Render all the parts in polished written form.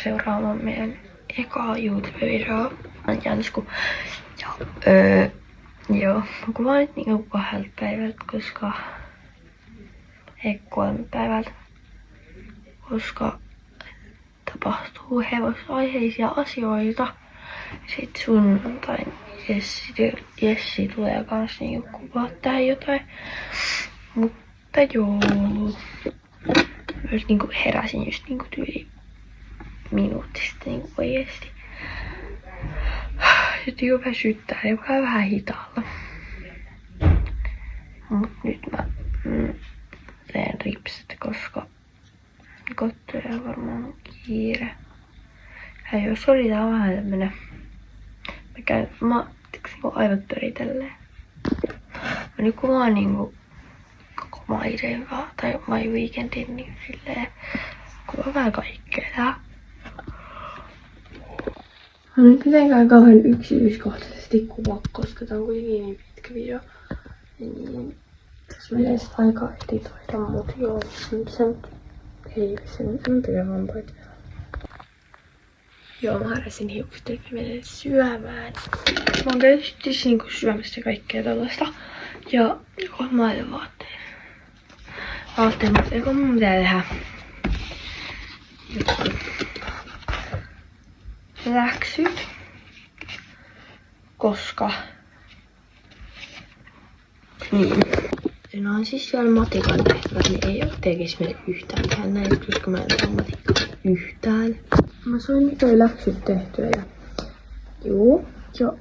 seuraamaan meidän ekaa YouTube-videoa. Jansku. Ja joo, mä kuvaan nyt niinku 2 päivältä, koska ei 3 päivältä. Koska tapahtuu hevosaiheisia asioita. Sitten sunnuntain Jessi tulee kans niinku kuvaa tähän jotain. Mutta joo. Myös niinku heräsin just niinku tyyli minuutti sitten niinku oikeesti. Nyt jo väsyttää ja käy vähän hitaalla. Mut nyt mä teen ripset, koska kotoja varmaan kiire. Ja jos oli tää on vähän tämmönen. Mä käyn niinku aivot pöritelleen. Mä nyt kuvaan niinku koko my day tai my weekendin niin silleen. Kuvaan vähän kaikkea tää. Mä nyt mitenkään kauhean yksityiskohtaisesti kuvaa, koska tää on kuitenkin niin pitkä video. Niin tässä menee sit aikaa editoida, mut joo, sen ei sen tekee hampaita vielä. Joo, mä harjasin hiukset, että mä menen syömään. Mä oon tietysti niinku syömässä kaikkea tällaista. Ja mä laitan vaatteen. Mutta eikö mun pitää tehdä läksyt. Koska niin. Siinä on siis siellä matikan tehtävät, niin ei oo tekis meille yhtään tehdä näin, koska mä en saa matikkaa yhtään. Mä sain nyt toi läksyt tehtyä ja joo, ja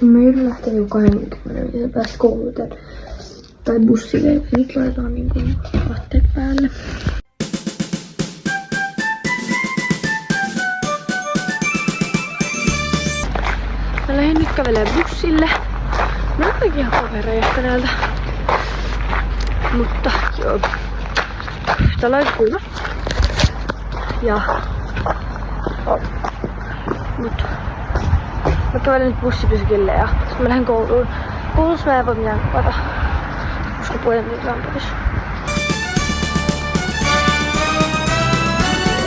mä yritän lähteä niinku 20 päästä kouluteen tai bussille, ja nyt laitetaan niinku vaatteet päälle. Mä lähdin nyt kävelee bussille. Mä en oikein ihan kavereista näiltä. Mutta joo. Täällä on kuuma. Ja mä kävelen nyt bussipysäkille ja sit mä lähden kouluun. Koulussa mä en voi mitään kuvata. Koska puolen minuutin on pois.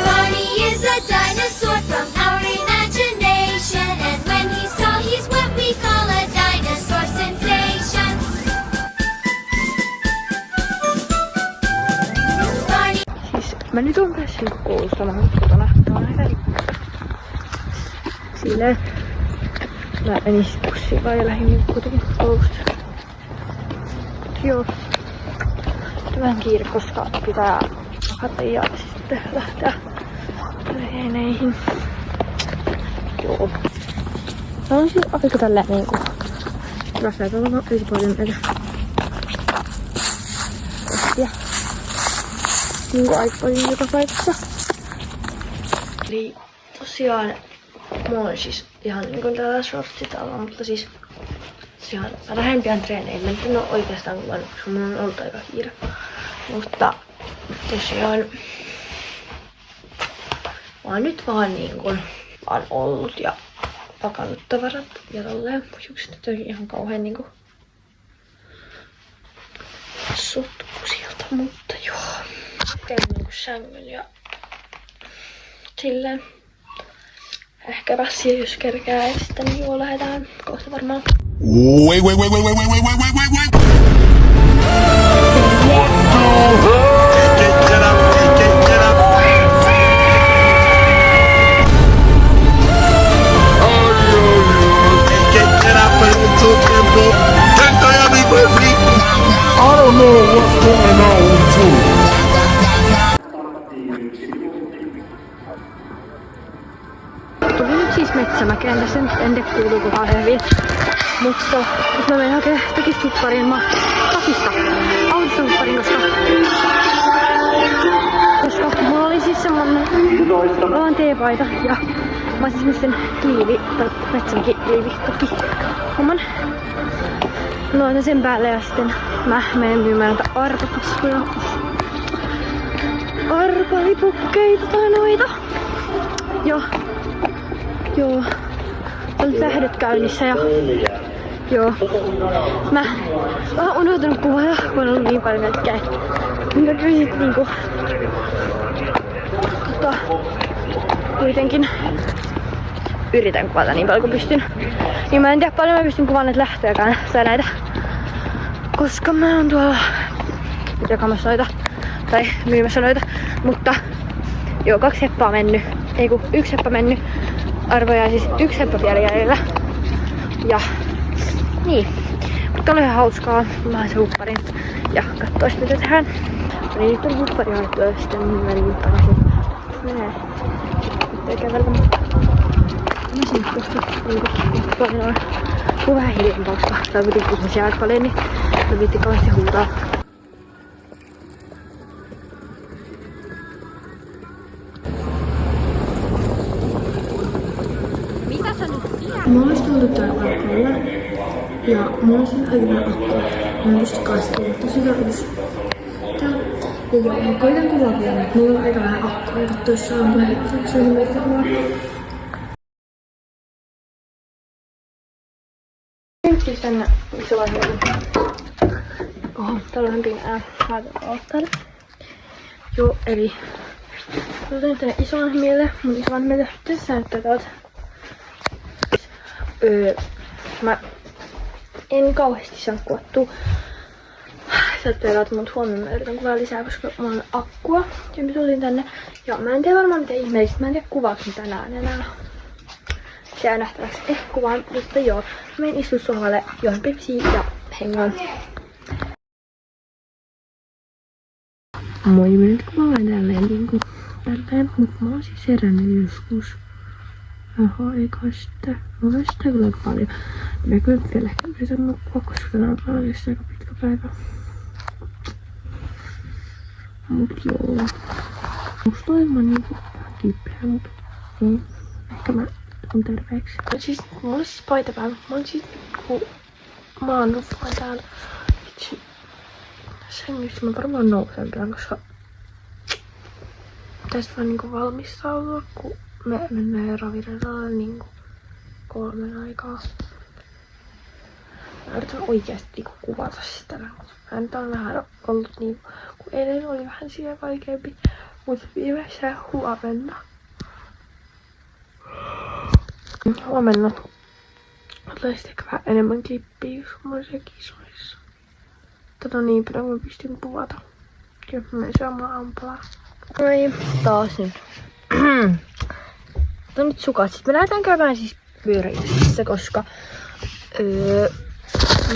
Barney is a dinosaur from our imagination, and when he's tall, he's what we call a dinosaur sensation. Barney. Siis mä nyt oon päässyt koulusta, mä oon kotona. Tää on aika silleen. Mä menin sit bussiin vaan ja lähdin nyt kuitenkin koulusta. Joo. Vähän kiire, koska pitää hakata ja sitten lähteä treeneihin. Joo. Tää on siis aika tälleen niinku. Tässä täällä on tosi paljon näitä kohtia. Niinku aika paljon joka paikassa. Eli tosiaan mulla on siis ihan niinku tällä shortsit alla, mutta siis tosiaan mä lähden pian treeneille. Mä en oo oikeastaan kuvannut, koska mulla on ollut aika kiire. Mutta tosiaan mä oon nyt vaan niinku vaan ollut ja pakannut tavarat ja tolleen. Hiukset nyt on ihan kauhean niinku sotkusilta, mutta joo. Teen niinku sängyn ja silleen. Ehkä rassia jos kerkää ja sitten joo lähdetään kohta varmaan. Wait. What the Get up. Get up a little tempo. I don't know what's going on too. Tuli nyt siis metsämäkeen, tässä nyt en tiedä kuuluukohan hyvin. Mutta nyt mä menen hakemaan takistupparin takista. Autostupparin, koska mulla oli siis semmonen vaan teepaita ja mä oon siis sen metsän kiivikkoki homman. Laitan sen päälle ja sitten mä menen myymään näitä arpataskuja. Arpalipukkeita tai noita. Joo. On tähdet käynnissä ja joo. Mä oon unohtanut kuvata, kun on ollut niin paljon kaikkea. Mä kyllä sit niinku mutta kuitenkin yritän kuvata niin paljon kuin pystyn. Niin mä en tiedä paljon mä pystyn kuvaamaan näitä lähtöjäkään tai näitä. Koska mä oon tuolla jakamassa noita tai myymässä noita. Mutta joo, 2 heppaa mennyt. Ei kun 1 heppa mennyt. Arvoja siis 1 heppa vielä jäljellä. Ja niin. Mutta oli ihan hauskaa. Mä hain se hupparin. Ja kattoo sitten mitä tehdään. Niin nyt on huppari haettu ja sitten menin takaisin. Menee. Nyt ei käveltä. Mä siinä tuosta toinen kun vähän hiljempaa, koska tää on kuitenkin ihmisiä aika paljon, niin mä viitti kauheasti huutaa. Mitä sä nyt tiedät? Mä olis tullut täällä alkoilla. Ja mulla olisi aika vähän akkuja. Mä en pysty kaistamaan, mutta tosi tarkoitus. Täällä. Ja joo, mä koitan kuvaa vielä, mutta mulla on aika vähän akkuja. Katso, jos saan puhelinta. Se on merkitä mua. Siis tänne isolla hyöllä. Oho, täällä on lämmin laitetaan täällä. Joo, eli tultiin tänne isovanhemmille. Mun isovanhemmille tässä näyttää täältä. Mä en kauheasti saanut kuvattua. Sieltä täältä mut huomioon. Mä yritän kuvaa lisää, koska mulla on akkua. Ja mä tulin tänne. Ja mä en tiedä varmaan mitä ihmeellistä. Mä en tiedä kuvaako tänään enää. Se jää nähtäväksi. Kuvaan, mutta joo. Mä menin istua sohvalle, join pepsiä ja hengaan. Moi, mä nyt kuvaan tälleen niinku tälleen, mut mä oon siis herännyt joskus. Jaha, eikä sitä. Mulla on sitä kyllä aika paljon. Mä kyllä vielä ehkä yritän nukkua, koska tää on paljon aika pitkä päivä. Mut joo. Musta on niinku vähän kipeä, mut ei. Ehkä mä on terveeksi. Siis mulla on siis paita päällä. Mä oon siis maannut täällä. Vitsi. Sängyssä mä varmaan nousen pian, koska tästä vaan niinku valmistautua, kun me mennään raviradalle niinku 3 aikaa. Mä yritän oikeesti niinku kuvata sitä. Mä nyt on vähän ollut niin, kun eilen oli vähän siellä vaikeampi, mutta viimeisessä huomenna. Huomenna ottaisin ehkä vähän enemmän klippiä semmoisia kisoissa. Tätä on niin paljon, kun mä pystyn kuvata. Kyllä mä menen syömään ampalaa. Noi, taas nyt. Tää on nyt sukat. Sitten me lähdetään käymään siis pyöräilyssä, koska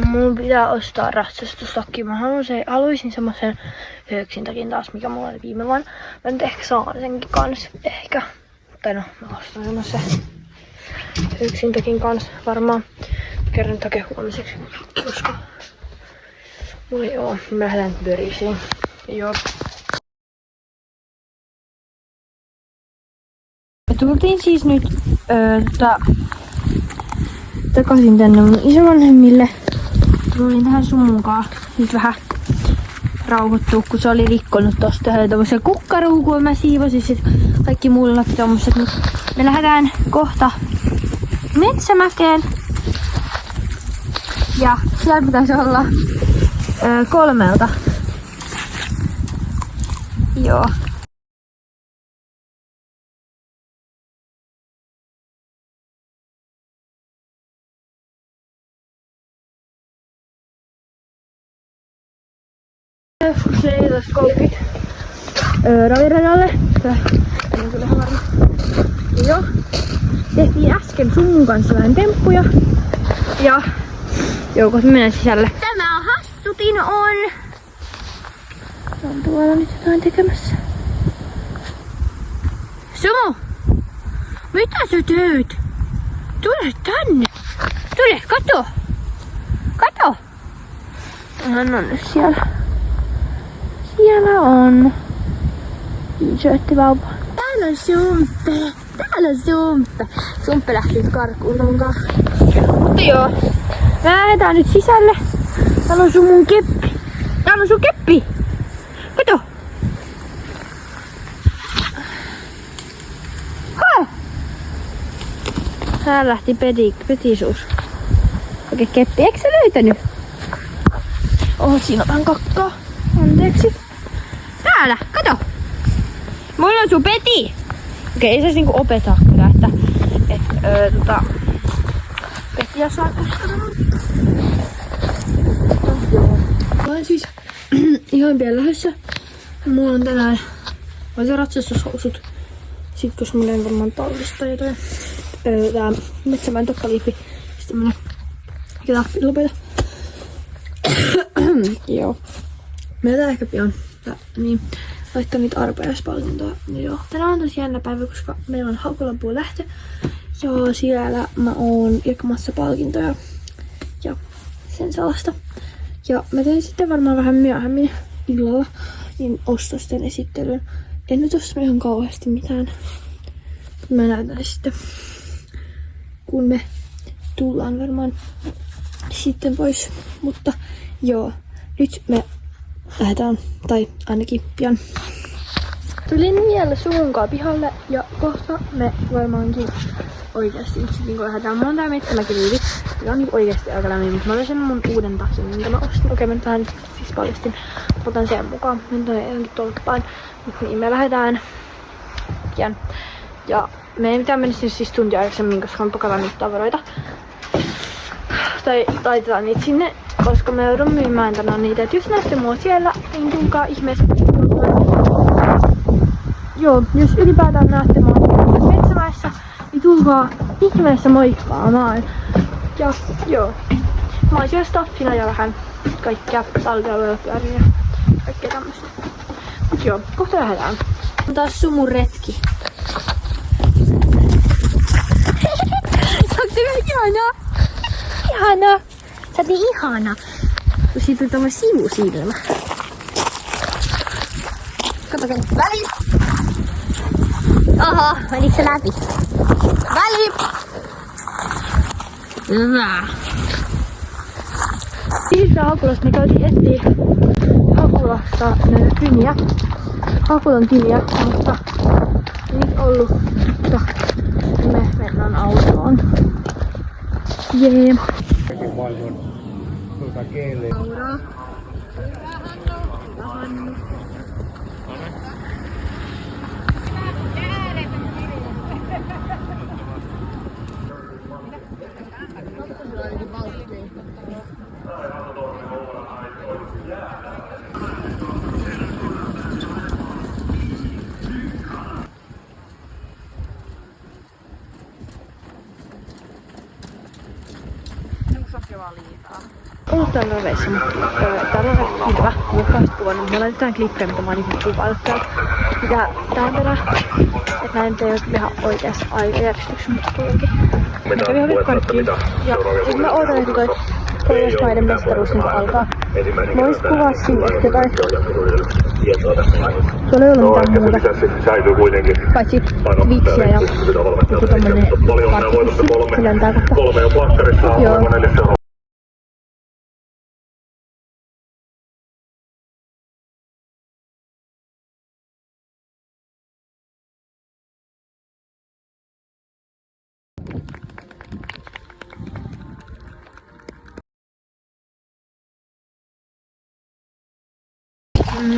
mun pitää ostaa ratsastustakki. Mä haluaisin semmosen höyksintakin taas, mikä mulla oli viime vuonna. Mä nyt ehkä saan senkin kans. Ehkä. Tai no, mä ostan semmosen höyksintakin kans varmaan. Kerran takia huomiseksi, koska mulla ei oo. Me lähdetään pyöräilyyn. Joo. Me tultiin siis nyt takaisin tänne mun isovanhemmille. Tulin tähän sumukaan nyt vähän rauhoittua, kun se oli rikkonut tosta ja tommosen kukkaruukun. Mä siivosin sit kaikki mullat tommoset. Me lähdetään kohta Metsämäkeen. Ja siellä pitäisi olla 3. Joo. Joskus 14.30 raviradalle. En kyllä ihan varma. Joo. Tehtiin äsken Summun kanssa vähän temppuja. Ja joukot menee sisälle. Tämä Hassutin on. On tuolla nyt jotain tekemässä. Sumu! Mitä sä teet? Tule tänne! Tule, kato! Kato! Hän on nyt siellä. Siellä on söötti vauva. Täällä on Sumpe. Täällä on Sumpe. Sumpe lähti karkuun ton kanssa. Mutta joo. Me lähdetään nyt sisälle. Täällä on Sumun keppi. Täällä on sun keppi. Kato. Hae. Hän lähti petisuus. Okei, keppi. Eikö sä löytänyt? Oho, siinä on vähän kakkaa. Anteeksi. Täällä, kato! Mulla on sun peti! Okei, ei se niinku opeta kyllä, että petiä saa kustannut. Joo. Mä olen siis ihan pian lähdössä. Mulla on tänään ratsastushousut. Sit kun mulla on varmaan talvista ja toi tää Metsämäen tokkaliifi. Sitten tämmönen lapilopeta. Joo. Meillä ehkä pian niin laittaa niitä arpajaispalkintoja. Joo. Tänään on tosi jännä päivä, koska meillä on Hakulanpuun lähtö. Ja siellä mä oon jakamassa palkintoja ja sen sellaista. Ja mä teen sitten varmaan vähän myöhemmin illalla niin ostosten esittelyn. En nyt osta ihan kauheasti mitään. Mä näytän sitten, kun me tullaan varmaan sitten pois. Mutta joo, nyt me lähdetään, tai ainakin pian. Tulin vielä suunkaan pihalle ja kohta me varmaankin oikeasti niin lähdetään. Mulla on tää Metsämäki-riivi, joka on niin oikeasti aika lämmin, mutta mä löysin mun uuden taksin, minkä mä ostin. Okei, mä nyt tähän siis paljastin. Otan sen mukaan. Mennään tonne johonkin tolppaan. Niin me lähdetään pian. Ja me ei mitään mennä siis tuntia aikaisemmin, koska me pakataan niitä tavaroita. Tai laitetaan niitä sinne, koska me joudun myymään tänään niitä. Et jos näette mua siellä, niin tulkaa ihmeessä. Joo, jos ylipäätään näette mua Metsämäessä, niin tulkaa ihmeessä moikkaamaan. Ja joo, mä oon siellä staffina ja vähän kaikkea talvialueelpyöriä ja kaikkea tämmöstä. Mut joo, kohta lähdetään. On taas sumun retki. Onko se ihanaa? Ihanaa! Sä oot niin ihana. Kun siitä tuli tommonen sivusilmä. Kato, väli! Oho, menikö se läpi? Väli! Hyvä! Siitä Hakulasta me käytiin etsiä Hakulasta näitä kyniä. Hakulan kyniä, mutta ei nyt ollut. Mutta me mennään autoon. Jee. Laura. Hannu. Ollut täällä raveissa, mutta täällä on hyvä. Jokaista kuvannut. Me laitetaan klippejä, mitä mä oon niinku kuvaillut täältä. Ja tämän perään, että näin ei ole ihan oikeassa aikajärjestyksessä, mutta kuitenkin. Mä kävin hyvin karkkiin. Ja sit mä ootan, että toi Pohjoismaiden mestaruus nyt alkaa. Mä vois kuvaa sinne jotain. Tuolla ei ollut mitään muuta. Paitsi vitsiä ja joku tommonen karkkipussi. Se lentää kohta. Joo.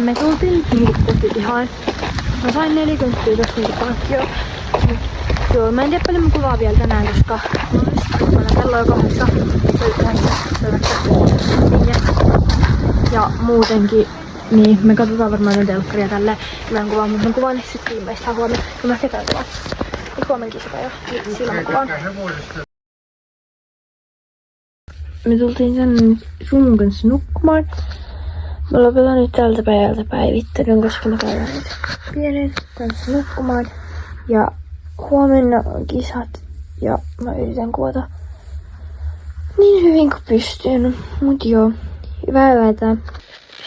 Me tultiin kohti ihan. Mä sain 40 tosta niinku palkkioon. Joo, mä en tiedä paljon mä kuvaa vielä tänään, koska mä olen kello jo 8. Ja muutenkin, niin me katsotaan varmaan ne telkkaria tälleen. Mä en kuvaa, mutta mä kuvaan ne sit viimeistään huomenna. Ja mä ketään kuvaan. Nyt huomenkin sitä jo. Silloin mä kuvaan. Me tultiin tänne sun kanssa nukkumaan. Mä lopetan nyt tältä päivältä päivittelyn, koska mä käydään nyt pienen kanssa nukkumaan. Ja huomenna on kisat ja mä yritän kuvata niin hyvin kuin pystyn. Mut joo, hyvää yötä.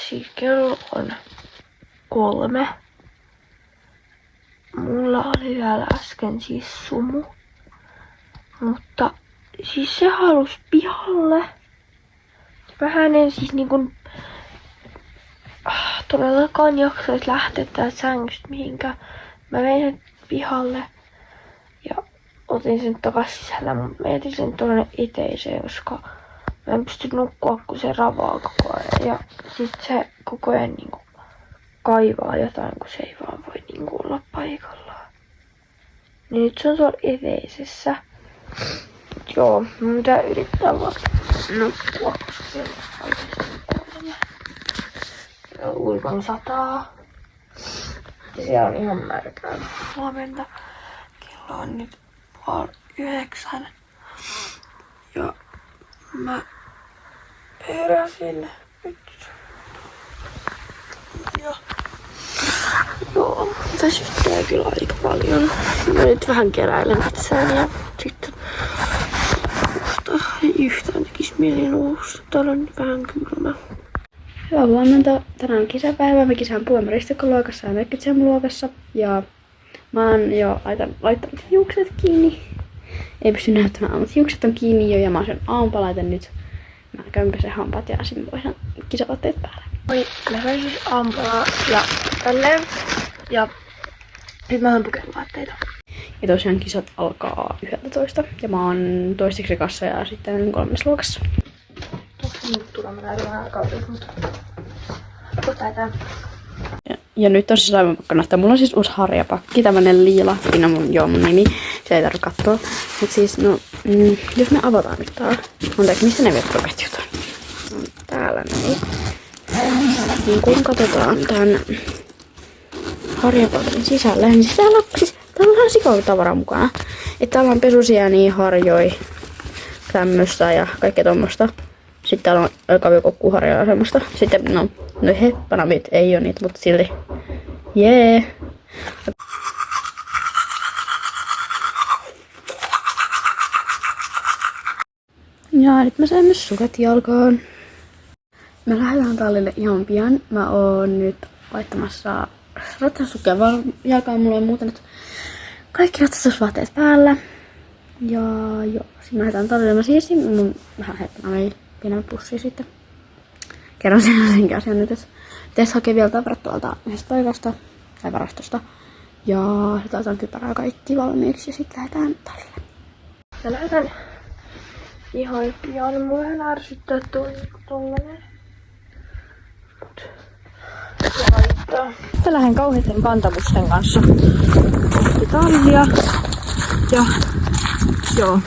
Siis kello on 3. Mulla oli vielä äsken siis sumu. Mutta siis se halusi pihalle. Vähän en siis niinkun todellakaan jaksais lähteä täältä sängystä mihinkään. Mä vein sen pihalle ja otin sen takas sisällä, mutta mä jätin sen tuonne eteiseen, koska mä en pysty nukkua, kun se ravaa koko ajan. Ja sit se koko ajan niinku kaivaa jotain, kun se ei vaan voi niinku olla paikalla. Niin nyt se on tuolla eteisessä. Joo, mun pitää yrittää vaan nukkua, koska siellä on oikeesti ja ulkon sataa. Ja siellä on ihan märkää. Huomenta. Kello on nyt 8:30. Ja mä heräsin nyt. Ja joo, väsyttää kyllä aika paljon. Mä nyt vähän keräilen itseäni ja sitten ei yhtään tekis mieli nousta. Täällä on vähän kylmä. Hyvää huomenta. Tänään on kisapäivä. Mä kisaan puolimaristikoluokassa ja Mökkitsen-luokassa. Ja mä oon jo laittanut hiukset kiinni. Ei pysty näyttämään, mutta hiukset on kiinni jo ja mä oon sen aamupalaiten nyt. Mä käyn pesen hampaat ja sitten voidaan kisavaatteet päälle. Oi, mä sain siis aamupalaa ja tälleen. Ja nyt mä oon pukevaatteita. Ja tosiaan kisat alkaa 11. Ja mä oon toiseksi kassa ja sitten 3. luokassa. Tuossa muuttuu, mä näytän vähän kautta, mutta tää. Ja nyt on siis aivan pakko näyttää. Mulla on siis uusi harjapakki, tämmönen liila. Siinä on mun nimi. Se ei tarvitse katsoa. Mut siis, jos me avataan nyt tää. Missä ne verkkoketjut on? Täällä näin. Niin kun katsotaan tän harjapakin sisälle, niin siis täällä on ihan sikotavaraa mukana. Että täällä on pesusieniä, harjoi, tämmöstä ja kaikkea tommosta. Sitten täällä on kaviokokkuharjaa ja semmoista. Sitten no panamit ei oo niitä, mutta silti. Jee! Ja nyt mä sain myös sukat jalkaan. Me lähdetään tallille ihan pian. Mä oon nyt laittamassa ratsastukea jalkaan. Mulla on muuten nyt kaikki ratsastusvaatteet päällä. Ja joo, sitten lähdetään tallille. Mä siirsin mun vähän heppänä pienen pussi sitten. Kerron senkin asian nyt, että pitäisi hakea vielä tavarat tuolta yhdestä paikasta tai varastosta. Ja sitten laitan kypärää kaikki valmiiksi ja sitten lähdetään tallille. Ja lähdetään ihan pian. Mua vähän ärsyttää tollanen. Mä lähden kauheiden kantamusten kanssa kohti tallia. Ja joo.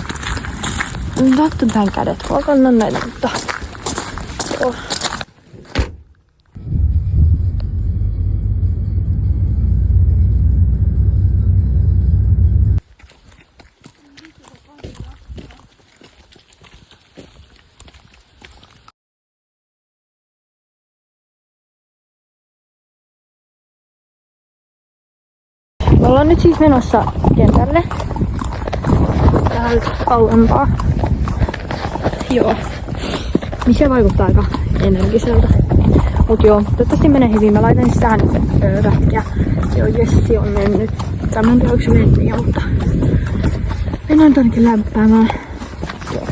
Tattun tän kädet. Mä kannan näitä, mutta joo. Me ollaan nyt siis menossa kentälle. Täältä kauempaa. Joo. Niin se vaikuttaa aika energiseltä. Mut joo, toivottavasti menee hyvin. Mä laitan siis tähän rätkiä. Joo, Jessi on mennyt. Tämä on yksi mennyt jo, mutta mennään tonnekin lämpäämään. Joo.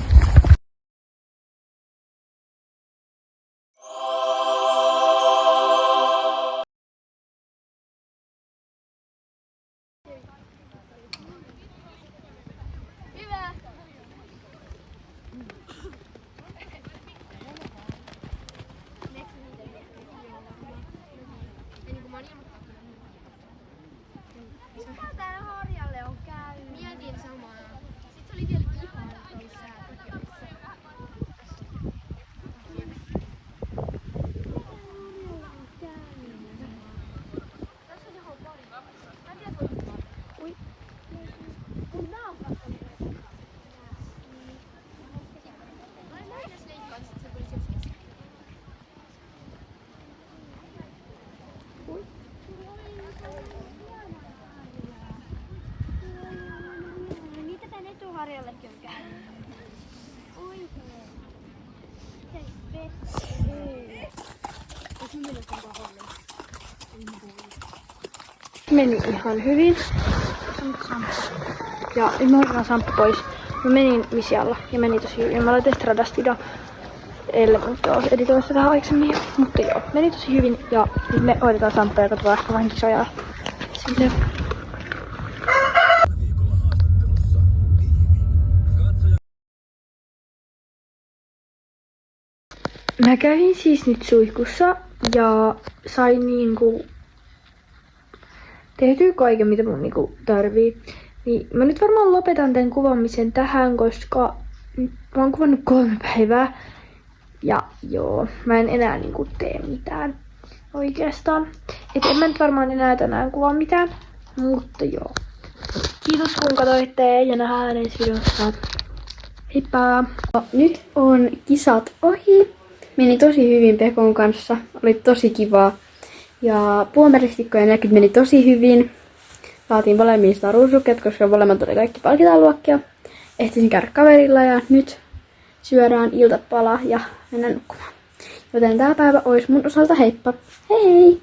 Täällä Harjalle on käynyt. Mietin samaa. Sitten se oli vielä ihana tuossa kotiolissa. Tässä on johon pari. Mä en tiedä, voiko ui. Mun nää on kattonut. Mä olen näin jos leikkaan, sit se tulisi joskus. Ui. Mitä tän Etuharjallekin on käynyt? Oikein. Meni ihan hyvin. Ja nyt mä otan samppu pois. Mä menin Visialla ja meni tosi hyvin. Mä laitin Stradastida elle, mutta oon editoissa vähän aikaisemmin. Mutta joo, meni tosi hyvin ja nyt me hoidetaan samppuja ja katsotaan ehkä vähän kisoja. Silleen. Mä kävin siis nyt suihkussa ja sain niinku tehtyä kaiken, mitä mun niinku tarvii. Niin mä nyt varmaan lopetan tämän kuvaamisen tähän, koska nyt mä oon kuvannut 3 päivää. Ja joo, mä en enää niinku tee mitään oikeastaan. Et en mä nyt varmaan enää tänään kuvaa mitään. Mutta joo. Kiitos kun katsoitte ja nähdään ensi videossa. Heippa! Nyt on kisat ohi. Meni tosi hyvin Pekon kanssa. Oli tosi kivaa. Ja puomeristikkojen näkyt meni tosi hyvin. Saatiin molemmista ruusuket, koska molemmat oli kaikki palkintaluokkia. Ehtisin käydä kaverilla ja nyt syödään iltapala ja mennään nukkumaan. Joten tää päivä olisi mun osalta heippa. Hei!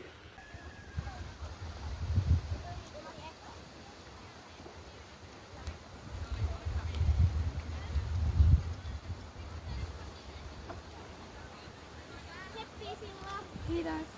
Kiitos.